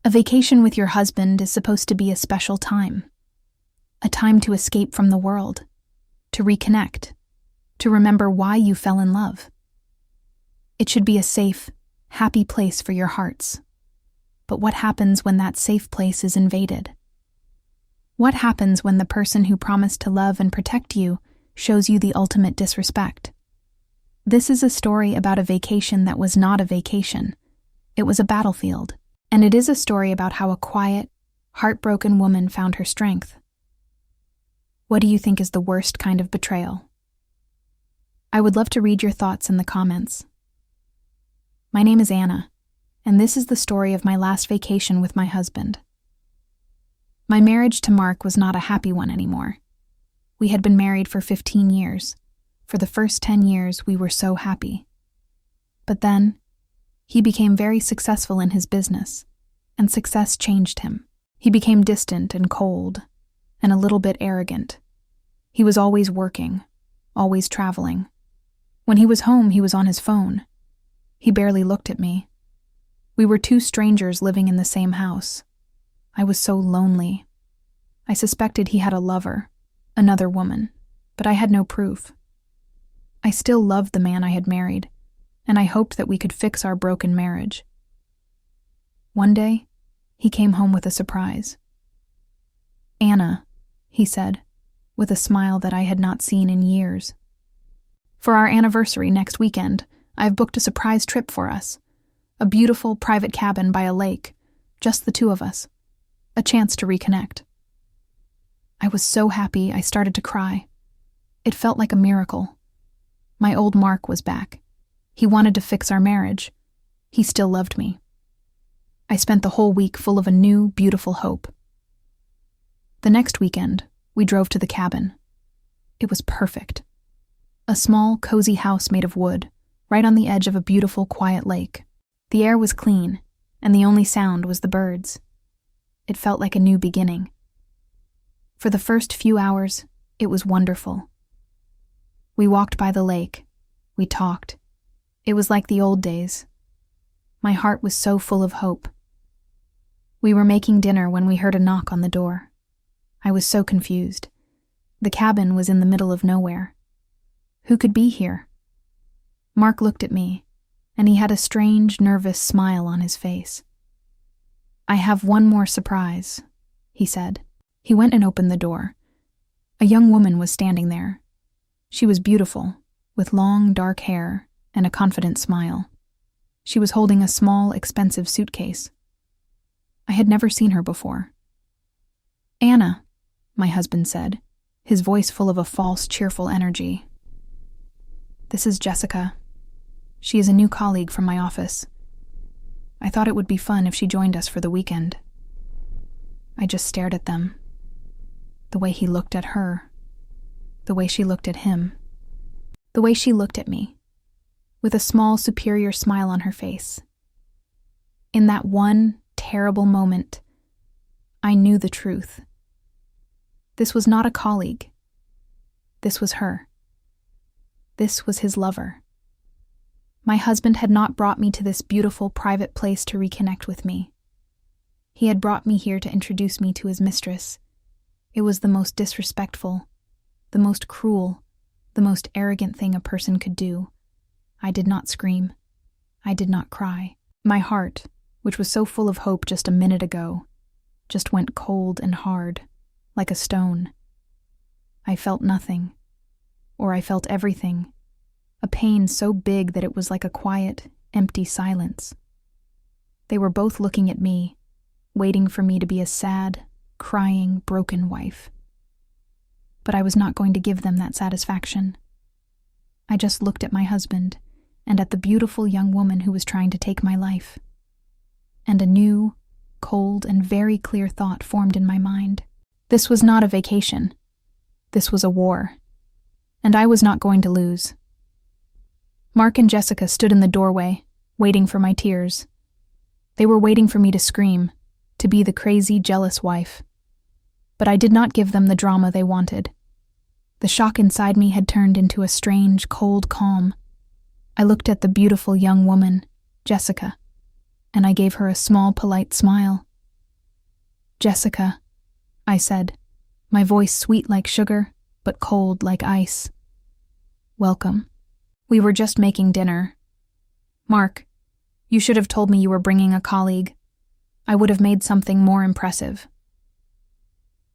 A vacation with your husband is supposed to be a special time. A time to escape from the world, to reconnect, to remember why you fell in love. It should be a safe, happy place for your hearts. But what happens when that safe place is invaded? What happens when the person who promised to love and protect you shows you the ultimate disrespect? This is a story about a vacation that was not a vacation. It was a battlefield. And it is a story about how a quiet, heartbroken woman found her strength. What do you think is the worst kind of betrayal? I would love to read your thoughts in the comments. My name is Anna, and this is the story of my last vacation with my husband. My marriage to Mark was not a happy one anymore. We had been married for 15 years. For the first 10 years, we were so happy. But then, he became very successful in his business, and success changed him. He became distant and cold, and a little bit arrogant. He was always working, always traveling. When he was home, he was on his phone. He barely looked at me. We were two strangers living in the same house. I was so lonely. I suspected he had a lover, another woman, but I had no proof. I still loved the man I had married, and I hoped that we could fix our broken marriage. One day, he came home with a surprise. "Anna," he said, with a smile that I had not seen in years. "For our anniversary next weekend, I've booked a surprise trip for us. A beautiful private cabin by a lake, just the two of us. A chance to reconnect." I was so happy I started to cry. It felt like a miracle. My old Mark was back. He wanted to fix our marriage. He still loved me. I spent the whole week full of a new, beautiful hope. The next weekend, we drove to the cabin. It was perfect. A small, cozy house made of wood, right on the edge of a beautiful, quiet lake. The air was clean, and the only sound was the birds. It felt like a new beginning. For the first few hours, it was wonderful. We walked by the lake. We talked. It was like the old days. My heart was so full of hope. We were making dinner when we heard a knock on the door. I was so confused. The cabin was in the middle of nowhere. Who could be here? Mark looked at me, and he had a strange, nervous smile on his face. "I have one more surprise," he said. He went and opened the door. A young woman was standing there. She was beautiful, with long, dark hair and a confident smile. She was holding a small, expensive suitcase. I had never seen her before. "Anna," my husband said, his voice full of a false, cheerful energy. "This is Jessica. She is a new colleague from my office. I thought it would be fun if she joined us for the weekend." I just stared at them. The way he looked at her. The way she looked at him. The way she looked at me, with a small, superior smile on her face. In that one terrible moment, I knew the truth. This was not a colleague. This was her. This was his lover. My husband had not brought me to this beautiful private place to reconnect with me. He had brought me here to introduce me to his mistress. It was the most disrespectful, the most cruel, the most arrogant thing a person could do. I did not scream. I did not cry. My heart, which was so full of hope just a minute ago, just went cold and hard, like a stone. I felt nothing, or I felt everything, a pain so big that it was like a quiet, empty silence. They were both looking at me, waiting for me to be a sad, crying, broken wife. But I was not going to give them that satisfaction. I just looked at my husband and at the beautiful young woman who was trying to take my life. And a new, cold, and very clear thought formed in my mind. This was not a vacation. This was a war. And I was not going to lose. Mark and Jessica stood in the doorway, waiting for my tears. They were waiting for me to scream, to be the crazy, jealous wife. But I did not give them the drama they wanted. The shock inside me had turned into a strange, cold calm. I looked at the beautiful young woman, Jessica, and I gave her a small, polite smile. Jessica, I said, my voice sweet like sugar, but cold like ice. Welcome. We were just making dinner. Mark, you should have told me you were bringing a colleague. I would have made something more impressive.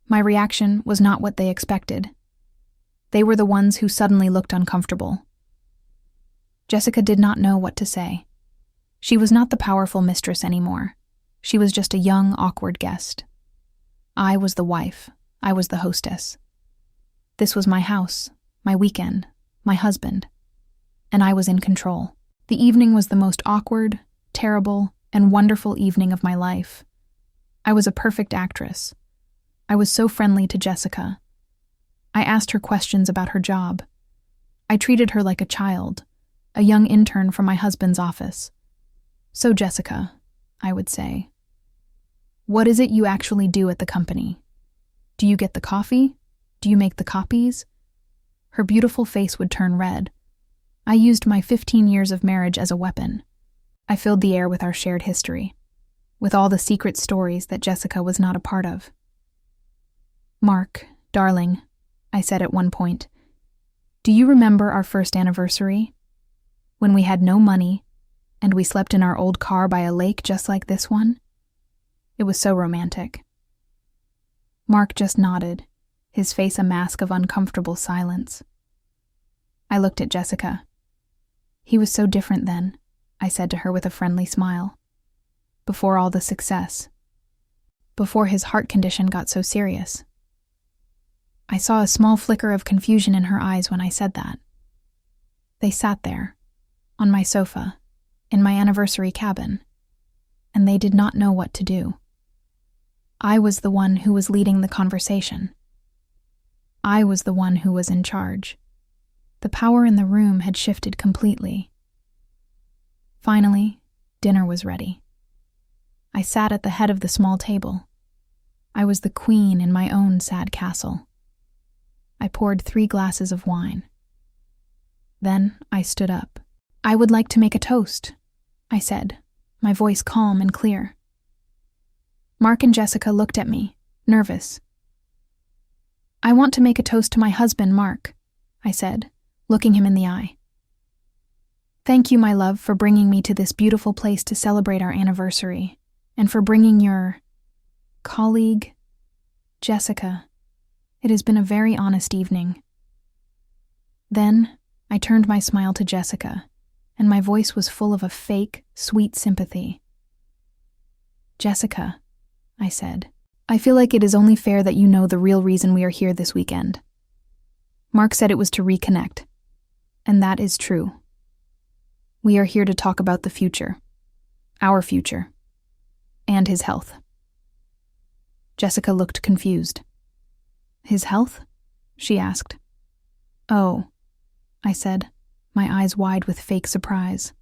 My reaction was not what they expected. They were the ones who suddenly looked uncomfortable. Jessica did not know what to say. She was not the powerful mistress anymore. She was just a young, awkward guest. I was the wife. I was the hostess. This was my house, my weekend, my husband, and I was in control. The evening was the most awkward, terrible, and wonderful evening of my life. I was a perfect actress. I was so friendly to Jessica. I asked her questions about her job. I treated her like a child, a young intern from my husband's office. So, Jessica, I would say, what is it you actually do at the company? Do you get the coffee? Do you make the copies? Her beautiful face would turn red. I used my 15 years of marriage as a weapon. I filled the air with our shared history, with all the secret stories that Jessica was not a part of. Mark, darling, I said at one point, do you remember our first anniversary? When we had no money, and we slept in our old car by a lake just like this one? It was so romantic. Mark just nodded, his face a mask of uncomfortable silence. I looked at Jessica. He was so different then, I said to her with a friendly smile. Before all the success. Before his heart condition got so serious. I saw a small flicker of confusion in her eyes when I said that. They sat there, on my sofa, in my anniversary cabin, and they did not know what to do. I was the one who was leading the conversation. I was the one who was in charge. The power in the room had shifted completely. Finally, dinner was ready. I sat at the head of the small table. I was the queen in my own sad castle. I poured 3 glasses of wine. Then I stood up. I would like to make a toast, I said, my voice calm and clear. Mark and Jessica looked at me, nervous. I want to make a toast to my husband, Mark, I said, looking him in the eye. Thank you, my love, for bringing me to this beautiful place to celebrate our anniversary, and for bringing your colleague, Jessica. It has been a very honest evening. Then I turned my smile to Jessica, and my voice was full of a fake, sweet sympathy. Jessica, I said, I feel like it is only fair that you know the real reason we are here this weekend. Mark said it was to reconnect, and that is true. We are here to talk about the future, our future, and his health. Jessica looked confused. His health? She asked. Oh, I said, my eyes wide with fake surprise.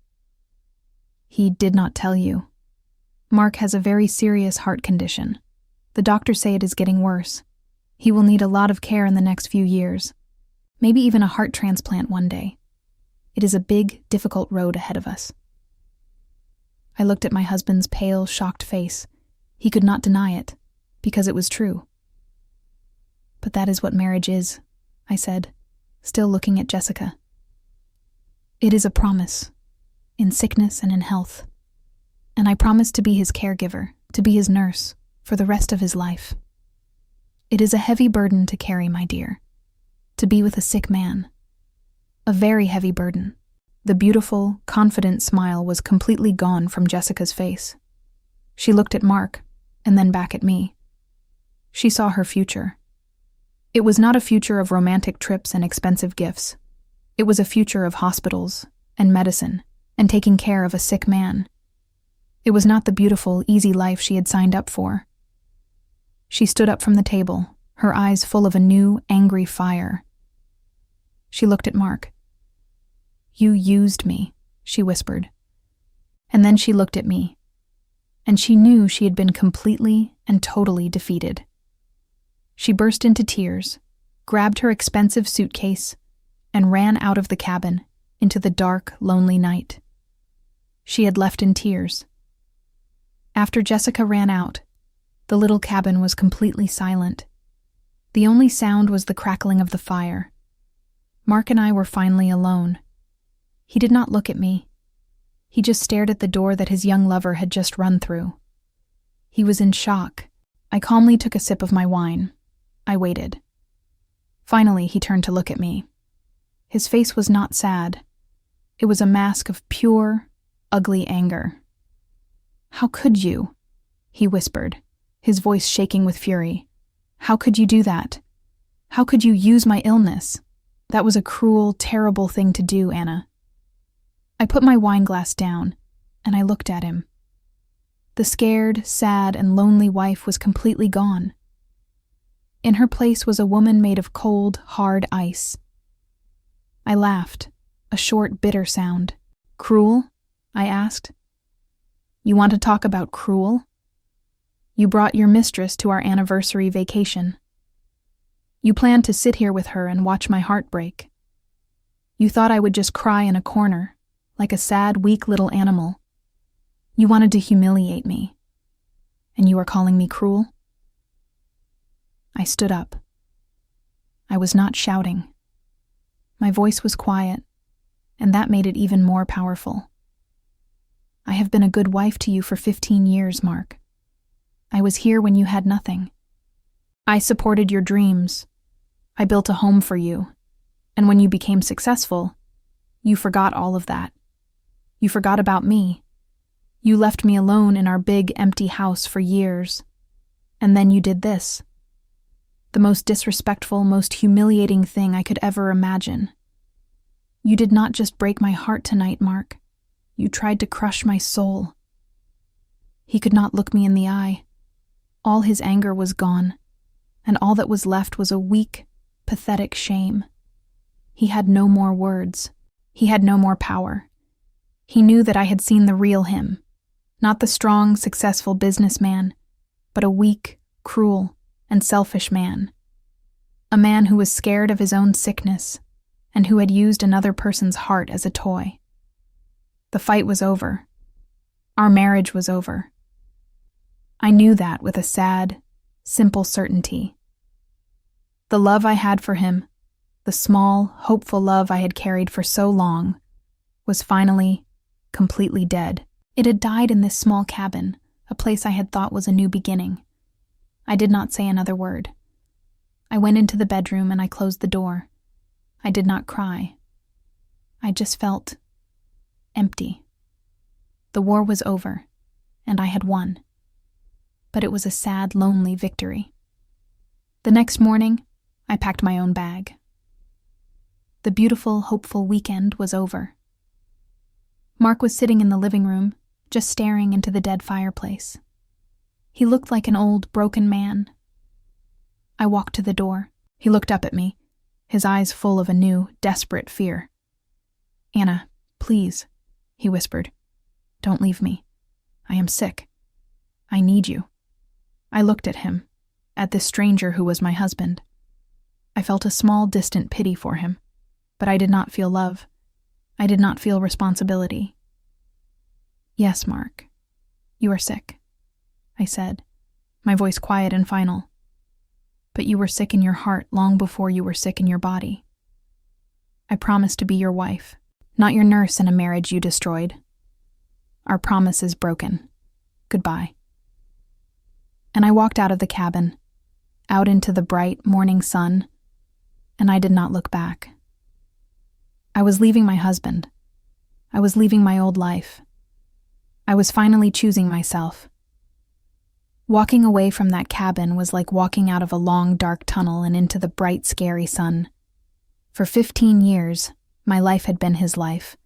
He did not tell you. Mark has a very serious heart condition. The doctors say it is getting worse. He will need a lot of care in the next few years. Maybe even a heart transplant one day. It is a big, difficult road ahead of us. I looked at my husband's pale, shocked face. He could not deny it, because it was true. But that is what marriage is, I said, still looking at Jessica. It is a promise, in sickness and in health. And I promise to be his caregiver, to be his nurse, for the rest of his life. It is a heavy burden to carry, my dear, to be with a sick man. A very heavy burden. The beautiful, confident smile was completely gone from Jessica's face. She looked at Mark, and then back at me. She saw her future. It was not a future of romantic trips and expensive gifts. It was a future of hospitals and medicine and taking care of a sick man. It was not the beautiful, easy life she had signed up for. She stood up from the table, her eyes full of a new, angry fire. She looked at Mark. You used me, she whispered. And then she looked at me, and she knew she had been completely and totally defeated. She burst into tears, grabbed her expensive suitcase, and ran out of the cabin into the dark, lonely night. She had left in tears. After Jessica ran out, The little cabin was completely silent. The only sound was the crackling of the fire. Mark and I were finally alone. He did not look at me. He just stared at the door that his young lover had just run through. He was in shock. I calmly took a sip of my wine. I waited. Finally, he turned to look at me. His face was not sad. It was a mask of pure, ugly anger. "How could you?" he whispered, his voice shaking with fury. "How could you do that? How could you use my illness? That was a cruel, terrible thing to do, Anna." I put my wine glass down, and I looked at him. The scared, sad, and lonely wife was completely gone. In her place was a woman made of cold, hard ice. I laughed, a short, bitter sound. "Cruel?" I asked. "You want to talk about cruel? You brought your mistress to our anniversary vacation. You planned to sit here with her and watch my heart break. You thought I would just cry in a corner, like a sad, weak little animal. You wanted to humiliate me. And you are calling me cruel?" I stood up. I was not shouting. My voice was quiet, and that made it even more powerful. "I have been a good wife to you for 15 years, Mark. I was here when you had nothing. I supported your dreams. I built a home for you. And when you became successful, you forgot all of that. You forgot about me. You left me alone in our big, empty house for years. And then you did this. The most disrespectful, most humiliating thing I could ever imagine. You did not just break my heart tonight, Mark. You tried to crush my soul." He could not look me in the eye. All his anger was gone, and all that was left was a weak, pathetic shame. He had no more words. He had no more power. He knew that I had seen the real him, not the strong, successful businessman, but a weak, cruel, and selfish man. A man who was scared of his own sickness, and who had used another person's heart as a toy. The fight was over. Our marriage was over. I knew that with a sad, simple certainty. The love I had for him, the small, hopeful love I had carried for so long, was finally, completely dead. It had died in this small cabin, a place I had thought was a new beginning. I did not say another word. I went into the bedroom and I closed the door. I did not cry. I just felt empty. The war was over, and I had won. But it was a sad, lonely victory. The next morning, I packed my own bag. The beautiful, hopeful weekend was over. Mark was sitting in the living room, just staring into the dead fireplace. He looked like an old, broken man. I walked to the door. He looked up at me, his eyes full of a new, desperate fear. "Anna, please," he whispered. "Don't leave me. I am sick. I need you." I looked at him, at this stranger who was my husband. I felt a small, distant pity for him, but I did not feel love. I did not feel responsibility. "Yes, Mark, you are sick," I said, my voice quiet and final. "But you were sick in your heart long before you were sick in your body. I promised to be your wife, not your nurse in a marriage you destroyed. Our promise is broken. Goodbye." And I walked out of the cabin, out into the bright morning sun, and I did not look back. I was leaving my husband. I was leaving my old life. I was finally choosing myself. Walking away from that cabin was like walking out of a long, dark tunnel and into the bright, scary sun. For 15 years, my life had been his life.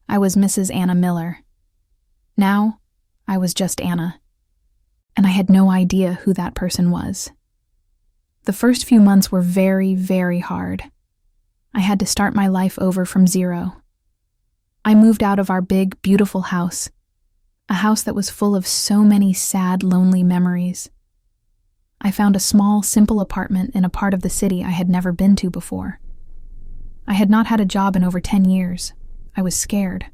I was Mrs. Anna Miller. Now, I was just Anna. And I had no idea who that person was. The first few months were very, very hard. I had to start my life over from zero. I moved out of our big, beautiful house, a house that was full of so many sad, lonely memories. I found a small, simple apartment in a part of the city I had never been to before. I had not had a job in over 10 years. I was scared.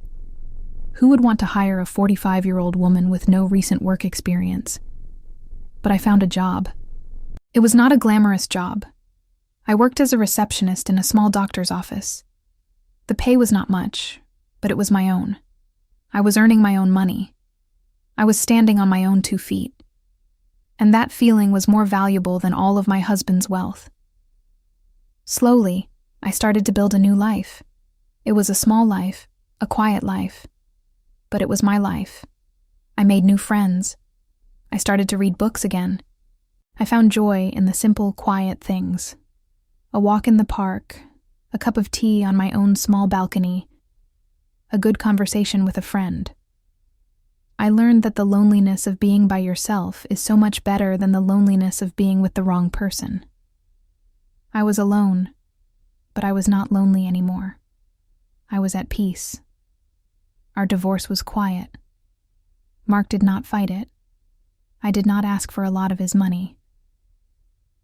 Who would want to hire a 45-year-old woman with no recent work experience? but I found a job. It was not a glamorous job. I worked as a receptionist in a small doctor's office. The pay was not much, but it was my own. I was earning my own money. I was standing on my own 2 feet. And that feeling was more valuable than all of my husband's wealth. Slowly, I started to build a new life. It was a small life, a quiet life. But it was my life. I made new friends. I started to read books again. I found joy in the simple, quiet things. A walk in the park, a cup of tea on my own small balcony, a good conversation with a friend. I learned that the loneliness of being by yourself is so much better than the loneliness of being with the wrong person. I was alone, but I was not lonely anymore. I was at peace. Our divorce was quiet. Mark did not fight it. I did not ask for a lot of his money.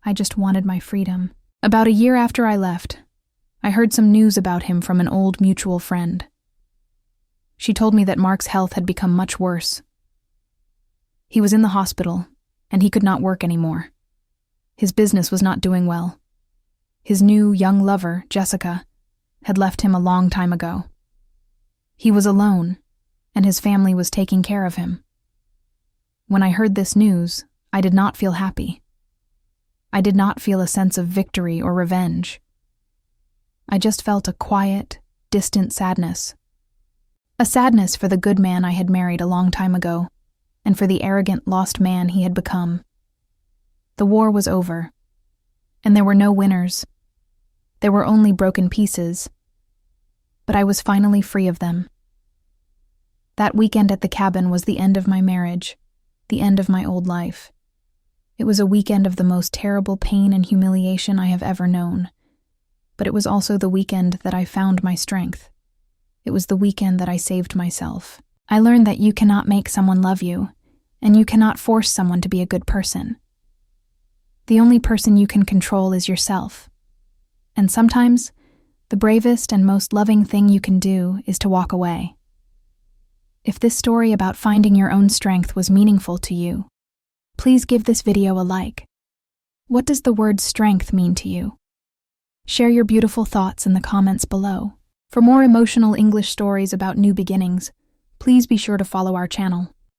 I just wanted my freedom. About a year after I left, I heard some news about him from an old mutual friend. She told me that Mark's health had become much worse. He was in the hospital, and he could not work anymore. His business was not doing well. His new, young lover, Jessica, had left him a long time ago. He was alone, and his family was taking care of him. When I heard this news, I did not feel happy. I did not feel a sense of victory or revenge. I just felt a quiet, distant sadness. A sadness for the good man I had married a long time ago, and for the arrogant, lost man he had become. The war was over, and there were no winners. There were only broken pieces, but I was finally free of them. That weekend at the cabin was the end of my marriage, the end of my old life. It was a weekend of the most terrible pain and humiliation I have ever known, but it was also the weekend that I found my strength. It was the weekend that I saved myself. I learned that you cannot make someone love you, and you cannot force someone to be a good person. The only person you can control is yourself. And sometimes, the bravest and most loving thing you can do is to walk away. If this story about finding your own strength was meaningful to you, please give this video a like. What does the word strength mean to you? Share your beautiful thoughts in the comments below. For more emotional English stories about new beginnings, please be sure to follow our channel.